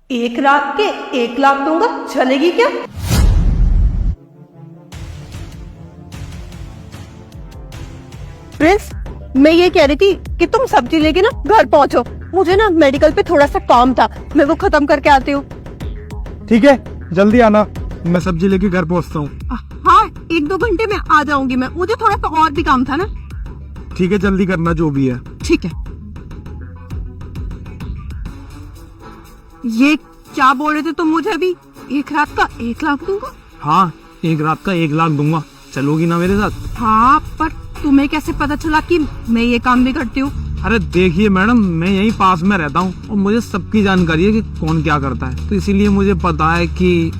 एक रात के 1 लाख दूंगा, चलेगी क्या? प्रिंस, मैं ये कह रही थी कि तुम सब्जी लेके ना घर पहुंचो। मुझे ना मेडिकल पे थोड़ा सा काम था, मैं वो खत्म करके आती हूँ। ठीक है, जल्दी आना, मैं सब्जी लेके घर पहुंचता हूँ। हाँ, 1-2 घंटे में आ जाऊंगी मैं, मुझे थोड़ा सा और भी काम था ना। ठीक है, जल्दी करना जो भी है। ठीक है। ये क्या बोल रहे थे तुम मुझे अभी? 1 रात का 1 लाख दूंगा? हाँ, 1 रात का 1 लाख दूंगा, चलोगी ना मेरे साथ? हाँ, पर तुम्हें कैसे पता चला कि मैं ये काम भी करती हूँ? अरे देखिए मैडम, मैं यहीं पास में रहता हूँ और मुझे सबकी जानकारी है कि कौन क्या करता है, तो इसीलिए मुझे पता है कि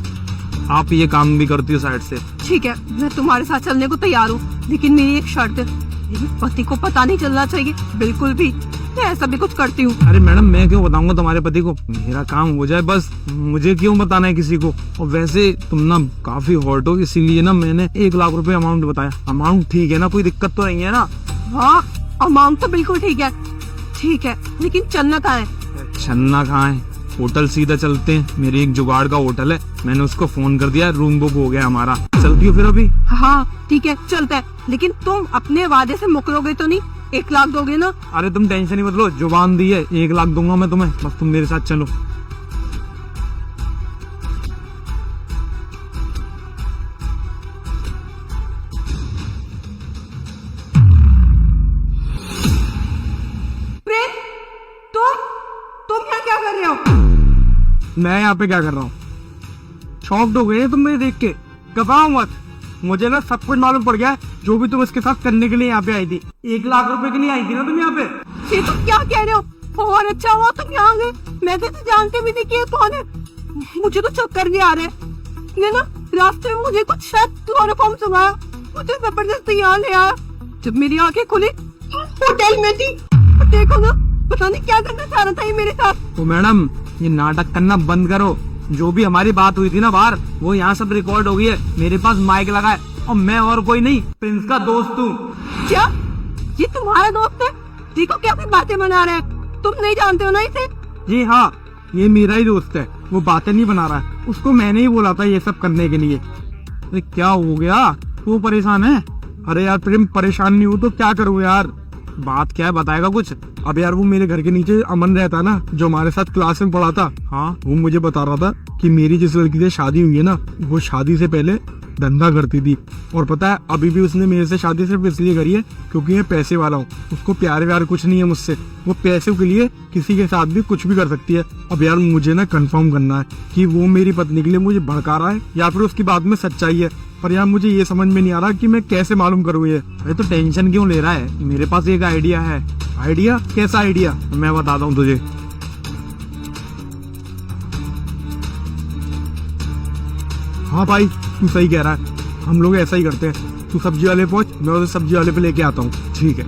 आप ये काम भी करती हो साइड से। ठीक है, मैं तुम्हारे साथ चलने को तैयार हूँ, लेकिन मेरी एक शर्त है, मेरे पति को पता नहीं चलना चाहिए बिल्कुल भी, मैं ऐसा भी कुछ करती हूँ। अरे मैडम, मैं क्यों बताऊंगा तुम्हारे पति को, मेरा काम हो जाए बस, मुझे क्यों बताना है किसी को। और वैसे तुम ना काफी हॉट हो, इसीलिए ना मैंने 1 लाख रुपए अमाउंट बताया। अमाउंट ठीक है ना, कोई दिक्कत तो नहीं है ना? हाँ, अमाउंट तो बिल्कुल ठीक है। ठीक है, लेकिन चलना कहाँ है? चलना कहाँ है, होटल सीधा चलते हैं, मेरी एक जुगाड़ का होटल है, मैंने उसको फोन कर दिया, रूम बुक हो गया हमारा। चलती हो फिर अभी? हाँ ठीक है, चलता है, लेकिन तुम अपने वादे से मुकरोगे तो नहीं? 1 लाख दोगे ना? अरे तुम टेंशन नहीं मत लो, जुबान दी है, 1 लाख दूंगा मैं तुम्हें, बस तुम मेरे साथ चलो। प्रेम, तुम यहाँ क्या कर रहे हो? मैं यहाँ पे क्या कर रहा हूँ? शॉक्ड हो गए तुम मेरे देख के? घबराओ मत, मुझे ना सब कुछ मालूम पड़ गया है, जो भी तुम इसके साथ करने के लिए यहाँ पे आई थी। 1 लाख रुपए के लिए आई थी ना तुम यहाँ पे? ये तुम क्या कह रहे हो? और अच्छा हुआ तुम यहाँ गए, मैं तो जानती भी नहीं कि ये कौन है। मुझे तो चक्कर भी आ रहे हैं। ये ना रास्ते में मुझे कुछ शायद क्लोरोफॉर्म सुनाया, मुझे जबरदस्ती यहाँ ले आया। जब मेरी आंखें खुली होटल में थी, देखो ना, पता नहीं क्या करना चाह रहा था ये मेरे साथ। तो मैडम, ये नाटक करना बंद करो, जो भी हमारी बात हुई थी ना बाहर, वो यहाँ सब रिकॉर्ड हो गई है, मेरे पास माइक लगा है, और मैं और कोई नहीं, प्रिंस का दोस्त हूँ। क्या ये तुम्हारा दोस्त है? देखो क्या बातें बना रहा है, तुम नहीं जानते हो ना इसे? जी हाँ, ये मेरा ही दोस्त है, वो बातें नहीं बना रहा है, उसको मैंने ही बोला था ये सब करने के लिए। अरे क्या हो गया, वो परेशान है? अरे यार प्रेम, परेशान नहीं हो तो क्या करूँ यार, बात क्या है, बताएगा कुछ? अब यार वो मेरे घर के नीचे अमन रहता ना, जो हमारे साथ क्लास में पढ़ा था, हाँ, वो मुझे बता रहा था कि मेरी जिस लड़की से शादी हुई है ना, वो शादी से पहले धंधा करती थी, और पता है अभी भी उसने मेरे से शादी सिर्फ इसलिए करी है क्योंकि मैं पैसे वाला हूँ, उसको प्यार व्यार कुछ नहीं है मुझसे, वो पैसों के लिए किसी के साथ भी कुछ भी कर सकती है। अब यार मुझे ना कंफर्म करना है कि वो मेरी पत्नी के लिए मुझे भड़का रहा है या फिर उसकी बात में सच्चाई है, पर यार मुझे ये समझ में नहीं आ रहा कि मैं कैसे मालूम करूँ ये। अरे तो टेंशन क्यों ले रहा है, मेरे पास एक आइडिया है। आइडिया? कैसा आइडिया? मैं बताता हूँ तुझे। हाँ भाई, तू सही कह रहा है, हम लोग ऐसा ही करते हैं, तू सब्जी वाले पहुंच, मैं उसे सब्जी वाले पे लेके आता हूँ। ठीक है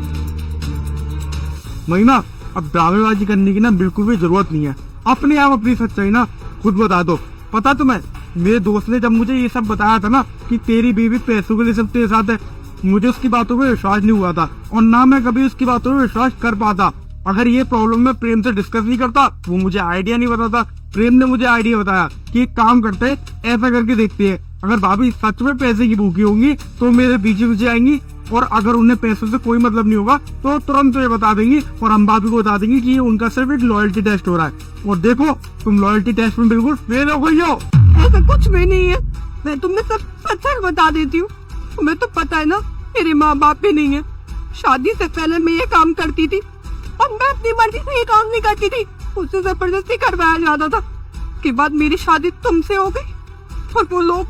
महीना, अब ड्रामेबाजी करने की ना बिल्कुल भी जरूरत नहीं है, अपने आप अपनी सच्चाई ना खुद बता दो। पता तुम्हें, मेरे दोस्त ने जब मुझे ये सब बताया था ना कि तेरी बीवी पैसों के लिए सब तेरे साथ है, मुझे उसकी बातों पे विश्वास नहीं हुआ था, और ना मैं कभी उसकी बातों पे विश्वास कर पाता। अगर ये प्रॉब्लम मैं प्रेम से डिस्कस नहीं करता, वो मुझे आइडिया नहीं बताता, प्रेम ने मुझे आइडिया बताया कि एक काम करते हैं, ऐसा करके देखते हैं, अगर भाभी सच में पैसे की भूखी होंगी तो मेरे पीछे पीछे आएंगी, और अगर उन्हें पैसों से कोई मतलब नहीं होगा तो तुरंत ये बता देंगी, और हम भाभी को बता देंगे कि ये उनका सिर्फ एक लॉयल्टी टेस्ट हो रहा है। और देखो, तुम लॉयल्टी टेस्ट में बिल्कुल फेल हो गई हो। ऐसा कुछ भी नहीं है, मैं तुम्हें सब सच बता देती हूँ। तुम्हें तो पता है ना, मेरे माँ बाप भी नहीं है, शादी से पहले मैं ये काम करती थी, और मैं अपनी मर्जी से ये काम नहीं करती थी, उससे जबरदस्ती करवाया जाता था। के बाद मेरी शादी तुमसे हो गई, और वो लोग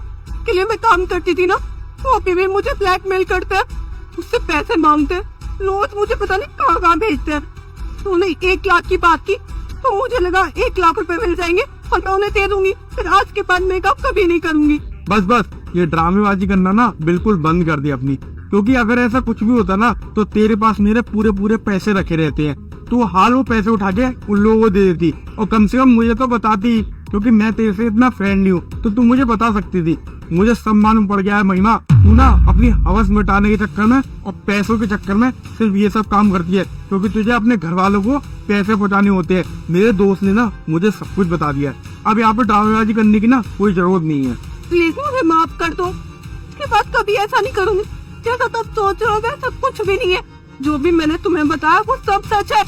के लिए मैं काम करती थी ना, वो अभी भी मुझे ब्लैकमेल करते हैं, उससे पैसे मांगते हैं, रोज मुझे पता नहीं कहाँ कहाँ भेजते हैं। तो उन्हें 1 लाख की बात की तो मुझे लगा 1 लाख रुपए मिल जाएंगे और मैं उन्हें दे दूंगी, फिर आज के बाद मैं काम कभी नहीं करूंगी। बस बस, ये ड्रामेबाजी करना ना बिल्कुल बंद कर दी अपनी, क्योंकि अगर ऐसा कुछ भी होता ना तो तेरे पास मेरे पूरे पूरे पैसे रखे रहते हैं, तो हाल वो पैसे उठा के उन लोगों को दे देती, और कम से कम मुझे तो बताती, क्योंकि मैं तेरे से इतना फ्रेंडली हूँ तो तू मुझे बता सकती थी। मुझे सब मालूम पड़ गया है महिमा। तू ना अपनी हवस मिटाने के चक्कर में और पैसों के चक्कर में सिर्फ ये सब काम करती है, क्योंकि तुझे अपने घर वालों को पैसे पहुंचाने होते हैं। मेरे दोस्त ने ना मुझे सब कुछ बता दिया है। अब यहाँ पे ड्रामेबाजी करने की ना कोई जरूरत नहीं है। प्लीज मुझे माफ कर दो, इसके बाद कभी ऐसा नहीं करूंगी। जैसा तुम सोच रहे हो वैसा कुछ भी नहीं है। जो भी मैंने तुम्हें बताया वो सब सच है।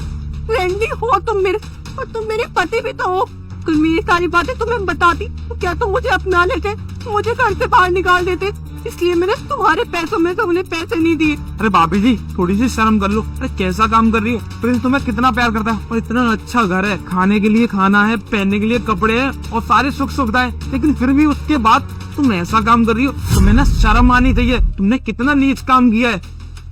फ्रेंडली हो तुम मेरे, और तुम मेरे पति भी तो हो। कल मेरी सारी बातें तुम्हें बताती तो क्या तुम मुझे अपना लेते, मुझे घर से बाहर निकाल देते। इसलिए मैंने तुम्हारे पैसों में से उन्हें पैसे नहीं दिए। अरे भाभी जी थोड़ी सी शर्म कर लो। अरे कैसा काम कर रही है? प्रिंस तुम्हें कितना प्यार करता है और इतना अच्छा घर है, खाने के लिए खाना है, पहनने के लिए कपड़े हैं और सारी सुख सुविधाएं, लेकिन फिर भी उसके बाद तुम ऐसा काम कर रही हो। तुम्हें ना शर्म आनी चाहिए। तुमने कितना नीच काम किया है।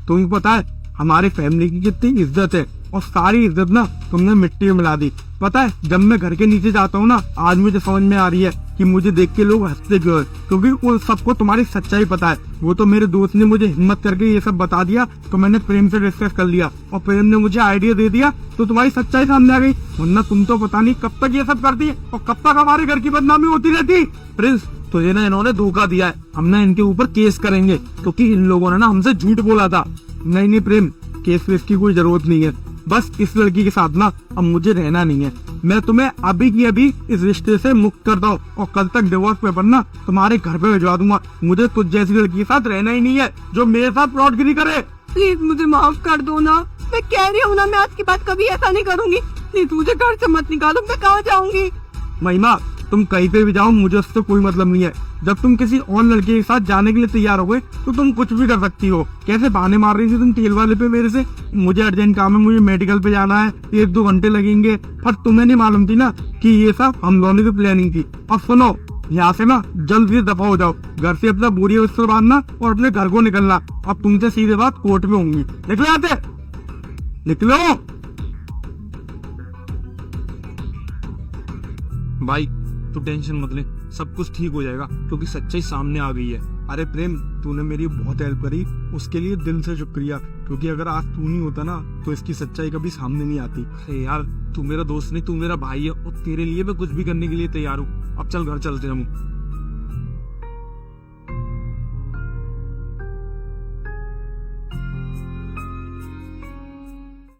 तुम्हें पता है हमारी फैमिली की कितनी इज्जत है, और सारी इज्जत ना तुमने मिट्टी में मिला दी। पता है जब मैं घर के नीचे जाता हूँ ना, आज मुझे समझ में आ रही है कि मुझे देख के लोग हंसते क्यों हैं, क्योंकि वो सबको तुम्हारी सच्चाई पता है। वो तो मेरे दोस्त ने मुझे हिम्मत करके ये सब बता दिया, तो मैंने प्रेम से डिस्कस कर लिया और प्रेम ने मुझे आइडिया दे दिया, तो तुम्हारी सच्चाई सामने आ गई। वरना तुम तो पता नहीं कब तक ये सब करती और कब तक हमारे घर की बदनामी होती रहती। प्रिंस तुझे ना इन्होंने धोखा दिया है। हम ना इनके ऊपर केस करेंगे, क्योंकि इन लोगों ने ना हमसे झूठ बोला था। नहीं प्रेम, केस वेस की कोई जरूरत नहीं है। बस इस लड़की के साथ ना अब मुझे रहना नहीं है। मैं तुम्हें अभी की अभी इस रिश्ते से मुक्त करता हूँ और कल तक डिवोर्स पेपर ना तुम्हारे घर पे भिजवा दूंगा। मुझे तुझ जैसी लड़की के साथ रहना ही नहीं है जो मेरे साथ फ्रॉडगिरी करे। प्लीज मुझे माफ कर दो ना। मैं कह रही हूँ ना, मैं आज के बाद कभी ऐसा नहीं करूंगी। प्लीज मुझे घर से मत निकालो। मैं कहाँ जाऊंगी? महिमा तुम कहीं पे भी जाओ, मुझे उससे कोई मतलब नहीं है। जब तुम किसी और लड़के के साथ जाने के लिए तैयार हो गए तो तुम कुछ भी कर सकती हो। कैसे बहाने मार रही थी तुम तेल वाले पे मेरे से? मुझे अर्जेंट काम है, मुझे मेडिकल पे जाना है, 1-2 घंटे लगेंगे। पर तुम्हें नहीं मालूम थी ना कि ये सब हम दोनों की प्लानिंग थी। और सुनो, यहाँ से ना जल्द से दफा हो जाओ। घर से अपना बोरी बिस्तर बांधना और अपने घर को निकलना। अब तुमसे सीधे बात कोर्ट में होंगी। निकलो यहाँ से, निकलो। भाई तू टेंशन मत ले, सब कुछ ठीक हो जाएगा, क्योंकि सच्चाई सामने आ गई है। अरे प्रेम तूने मेरी बहुत हेल्प करी, उसके लिए दिल से शुक्रिया। क्योंकि अगर आज तू नहीं होता ना तो इसकी सच्चाई कभी सामने नहीं आती। अरे यार तू मेरा दोस्त नहीं, तू मेरा भाई है, और तेरे लिए मैं कुछ भी करने के लिए तैयार हूँ। अब चल घर चलते हैं हम।